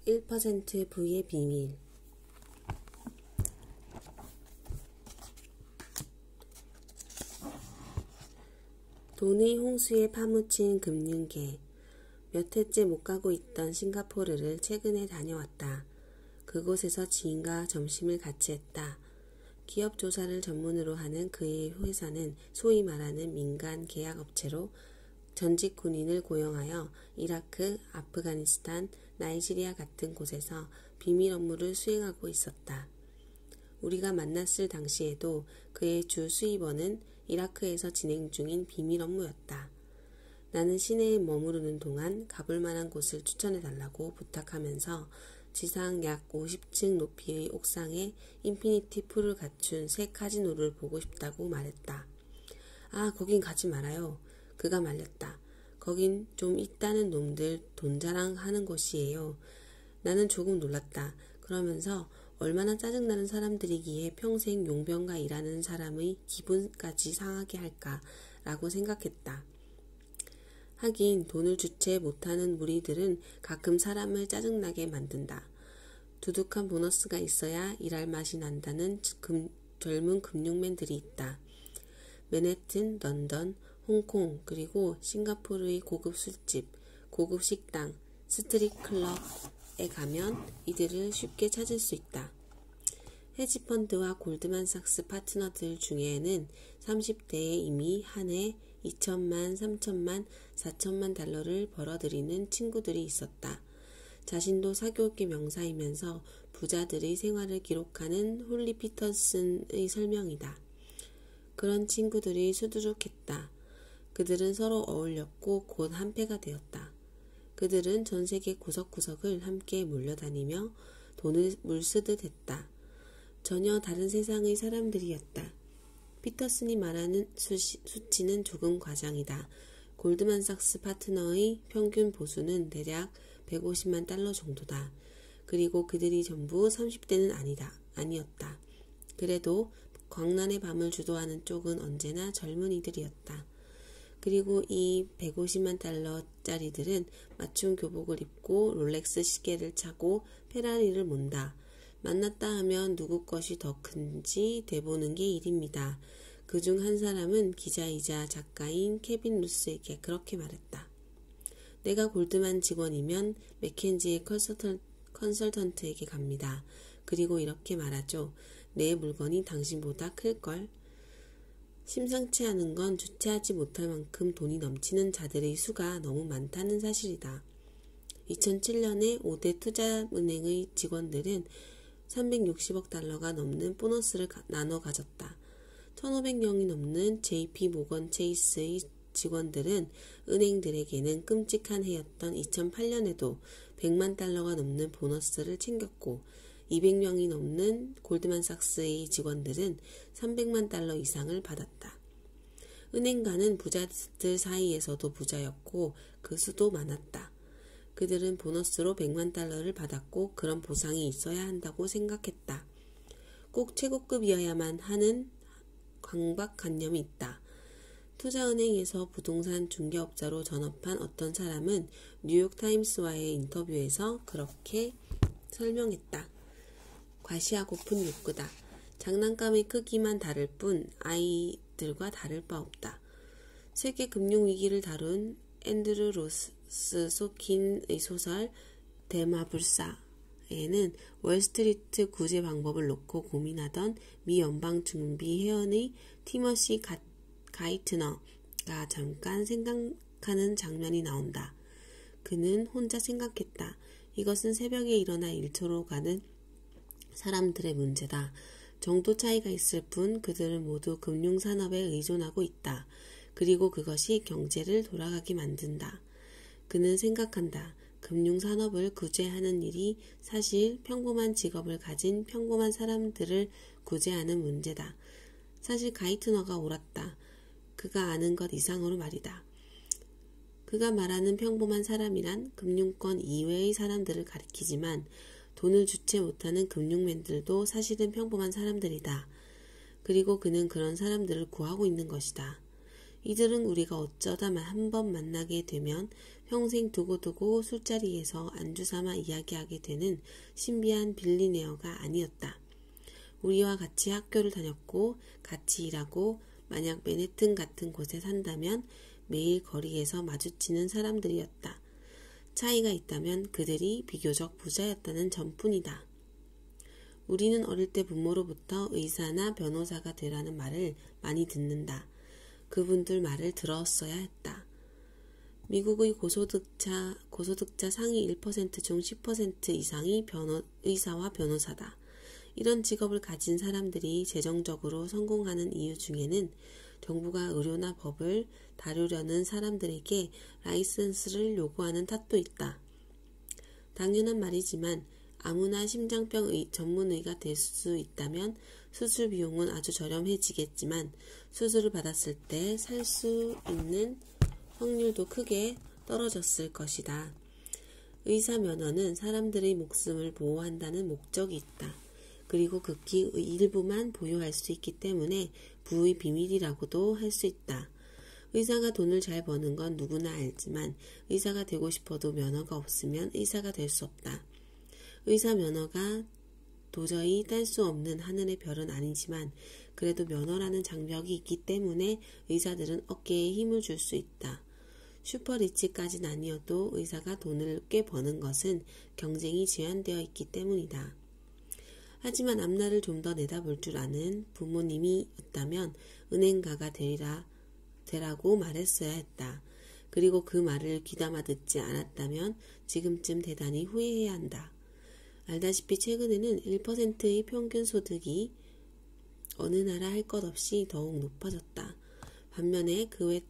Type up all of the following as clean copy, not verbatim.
1% 부의 비밀. 돈의 홍수에 파묻힌 금융계. 몇 해째 못 가고 있던 싱가포르를 최근에 다녀왔다. 그곳에서 지인과 점심을 같이 했다. 기업 조사를 전문으로 하는 그의 회사는 소위 말하는 민간 계약업체로 전직 군인을 고용하여 이라크, 아프가니스탄, 나이지리아 같은 곳에서 비밀 업무를 수행하고 있었다. 우리가 만났을 당시에도 그의 주 수입원은 이라크에서 진행 중인 비밀 업무였다. 나는 시내에 머무르는 동안 가볼 만한 곳을 추천해달라고 부탁하면서 지상 약 50층 높이의 옥상에 인피니티 풀을 갖춘 새 카지노를 보고 싶다고 말했다. 아, 거긴 가지 말아요. 그가 말렸다. 거긴 좀 있다는 놈들 돈 자랑하는 곳이에요. 나는 조금 놀랐다. 그러면서 얼마나 짜증나는 사람들이기에 평생 용병과 일하는 사람의 기분까지 상하게 할까라고 생각했다. 하긴 돈을 주체 못하는 무리들은 가끔 사람을 짜증나게 만든다. 두둑한 보너스가 있어야 일할 맛이 난다는 젊은 금융맨들이 있다. 맨해튼, 런던, 홍콩, 그리고 싱가포르의 고급 술집, 고급 식당, 스트릿 클럽에 가면 이들을 쉽게 찾을 수 있다. 헤지펀드와 골드만삭스 파트너들 중에는 30대에 이미 한 해 2천만, 3천만, 4천만 달러를 벌어들이는 친구들이 있었다. 자신도 사교계 명사이면서 부자들의 생활을 기록하는 홀리 피터슨의 설명이다. 그런 친구들이 수두룩했다. 그들은 서로 어울렸고 곧 한패가 되었다. 그들은 전 세계 구석구석을 함께 몰려다니며 돈을 물쓰듯 했다. 전혀 다른 세상의 사람들이었다. 피터슨이 말하는 수치는 조금 과장이다. 골드만삭스 파트너의 평균 보수는 대략 150만 달러 정도다. 그리고 그들이 전부 30대는 아니었다. 그래도 광란의 밤을 주도하는 쪽은 언제나 젊은이들이었다. 그리고 이 150만 달러짜리들은 맞춤 교복을 입고 롤렉스 시계를 차고 페라리를 몬다. 만났다 하면 누구 것이 더 큰지 대보는 게 일입니다. 그중 한 사람은 기자이자 작가인 케빈 루스에게 그렇게 말했다. 내가 골드만 직원이면 맥켄지의 컨설턴트에게 갑니다. 그리고 이렇게 말하죠. 내 물건이 당신보다 클걸. 심상치 않은 건 주체하지 못할 만큼 돈이 넘치는 자들의 수가 너무 많다는 사실이다. 2007년에 5대 투자은행의 직원들은 360억 달러가 넘는 보너스를 나눠 가졌다. 1,500명이 넘는 JP 모건 체이스의 직원들은 은행들에게는 끔찍한 해였던 2008년에도 100만 달러가 넘는 보너스를 챙겼고 200명이 넘는 골드만삭스의 직원들은 300만 달러 이상을 받았다. 은행가는 부자들 사이에서도 부자였고 그 수도 많았다. 그들은 보너스로 100만 달러를 받았고 그런 보상이 있어야 한다고 생각했다. 꼭 최고급이어야만 하는 강박관념이 있다. 투자은행에서 부동산 중개업자로 전업한 어떤 사람은 뉴욕타임스와의 인터뷰에서 그렇게 설명했다. 과시하고픈 욕구다. 장난감의 크기만 다를 뿐 아이들과 다를 바 없다. 세계 금융위기를 다룬 앤드루 로스 소킨의 소설 대마불사에는 월스트리트 구제 방법을 놓고 고민하던 미 연방준비회원의 티머시 가이트너가 잠깐 생각하는 장면이 나온다. 그는 혼자 생각했다. 이것은 새벽에 일어나 일터로 가는 사람들의 문제다. 정도 차이가 있을 뿐 그들은 모두 금융산업에 의존하고 있다. 그리고 그것이 경제를 돌아가게 만든다. 그는 생각한다. 금융산업을 구제하는 일이 사실 평범한 직업을 가진 평범한 사람들을 구제하는 문제다. 사실 가이트너가 옳았다. 그가 아는 것 이상으로 말이다. 그가 말하는 평범한 사람이란 금융권 이외의 사람들을 가리키지만 돈을 주체 못하는 금융맨들도 사실은 평범한 사람들이다. 그리고 그는 그런 사람들을 구하고 있는 것이다. 이들은 우리가 어쩌다 한 번 만나게 되면 평생 두고두고 술자리에서 안주 삼아 이야기하게 되는 신비한 빌리네어가 아니었다. 우리와 같이 학교를 다녔고 같이 일하고 만약 맨해튼 같은 곳에 산다면 매일 거리에서 마주치는 사람들이었다. 차이가 있다면 그들이 비교적 부자였다는 점뿐이다. 우리는 어릴 때 부모로부터 의사나 변호사가 되라는 말을 많이 듣는다. 그분들 말을 들었어야 했다. 미국의 고소득자 상위 1% 중 10% 이상이 의사와 변호사다. 이런 직업을 가진 사람들이 재정적으로 성공하는 이유 중에는 정부가 의료나 법을 다루려는 사람들에게 라이선스를 요구하는 탓도 있다. 당연한 말이지만 아무나 심장병 전문의가 될 수 있다면 수술 비용은 아주 저렴해지겠지만 수술을 받았을 때 살 수 있는 확률도 크게 떨어졌을 것이다. 의사 면허는 사람들의 목숨을 보호한다는 목적이 있다. 그리고 극히 일부만 보유할 수 있기 때문에 부의 비밀이라고도 할 수 있다. 의사가 돈을 잘 버는 건 누구나 알지만 의사가 되고 싶어도 면허가 없으면 의사가 될 수 없다. 의사 면허가 도저히 딸 수 없는 하늘의 별은 아니지만 그래도 면허라는 장벽이 있기 때문에 의사들은 어깨에 힘을 줄 수 있다. 슈퍼리치까지는 아니어도 의사가 돈을 꽤 버는 것은 경쟁이 제한되어 있기 때문이다. 하지만 앞날을 좀 더 내다볼 줄 아는 부모님이었다면 은행가가 되라고 말했어야 했다. 그리고 그 말을 귀담아 듣지 않았다면 지금쯤 대단히 후회해야 한다. 알다시피 최근에는 1%의 평균 소득이 어느 나라 할 것 없이 더욱 높아졌다. 반면에 그 외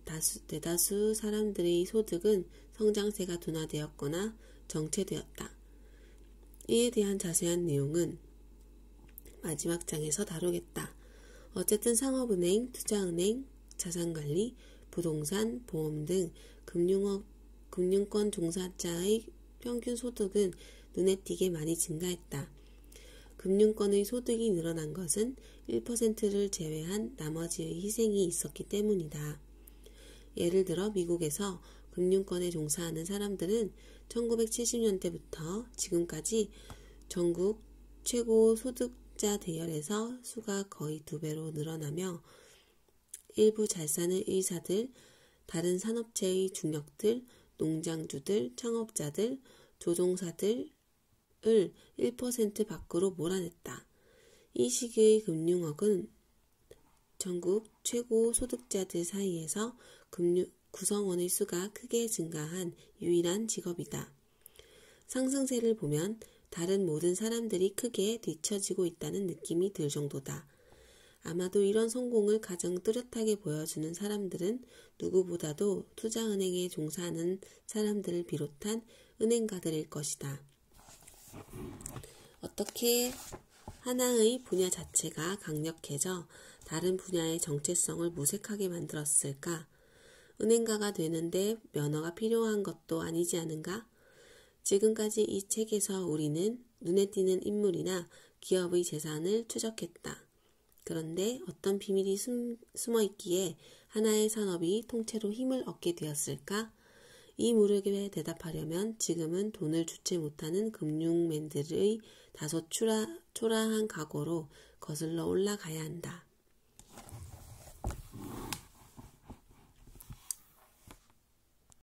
대다수 사람들의 소득은 성장세가 둔화되었거나 정체되었다. 이에 대한 자세한 내용은 마지막 장에서 다루겠다. 어쨌든 상업은행, 투자은행, 자산관리, 부동산, 보험 등 금융권 종사자의 평균 소득은 눈에 띄게 많이 증가했다. 금융권의 소득이 늘어난 것은 1%를 제외한 나머지의 희생이 있었기 때문이다. 예를 들어 미국에서 금융권에 종사하는 사람들은 1970년대부터 지금까지 전국 최고 소득자 대열에서 수가 거의 2배로 늘어나며 일부 잘 사는 의사들, 다른 산업체의 중역들, 농장주들, 창업자들, 조종사들을 1% 밖으로 몰아냈다. 이 시기의 금융업은 전국 최고 소득자들 사이에서 구성원의 수가 크게 증가한 유일한 직업이다. 상승세를 보면 다른 모든 사람들이 크게 뒤처지고 있다는 느낌이 들 정도다. 아마도 이런 성공을 가장 뚜렷하게 보여주는 사람들은 누구보다도 투자은행에 종사하는 사람들을 비롯한 은행가들일 것이다. 어떻게 하나의 분야 자체가 강력해져 다른 분야의 정체성을 무색하게 만들었을까? 은행가가 되는데 면허가 필요한 것도 아니지 않은가? 지금까지 이 책에서 우리는 눈에 띄는 인물이나 기업의 재산을 추적했다. 그런데 어떤 비밀이 숨어 있기에 하나의 산업이 통째로 힘을 얻게 되었을까? 이 물음에 대답하려면 지금은 돈을 주체 못하는 금융맨들의 다소 초라한 각오로 거슬러 올라가야 한다.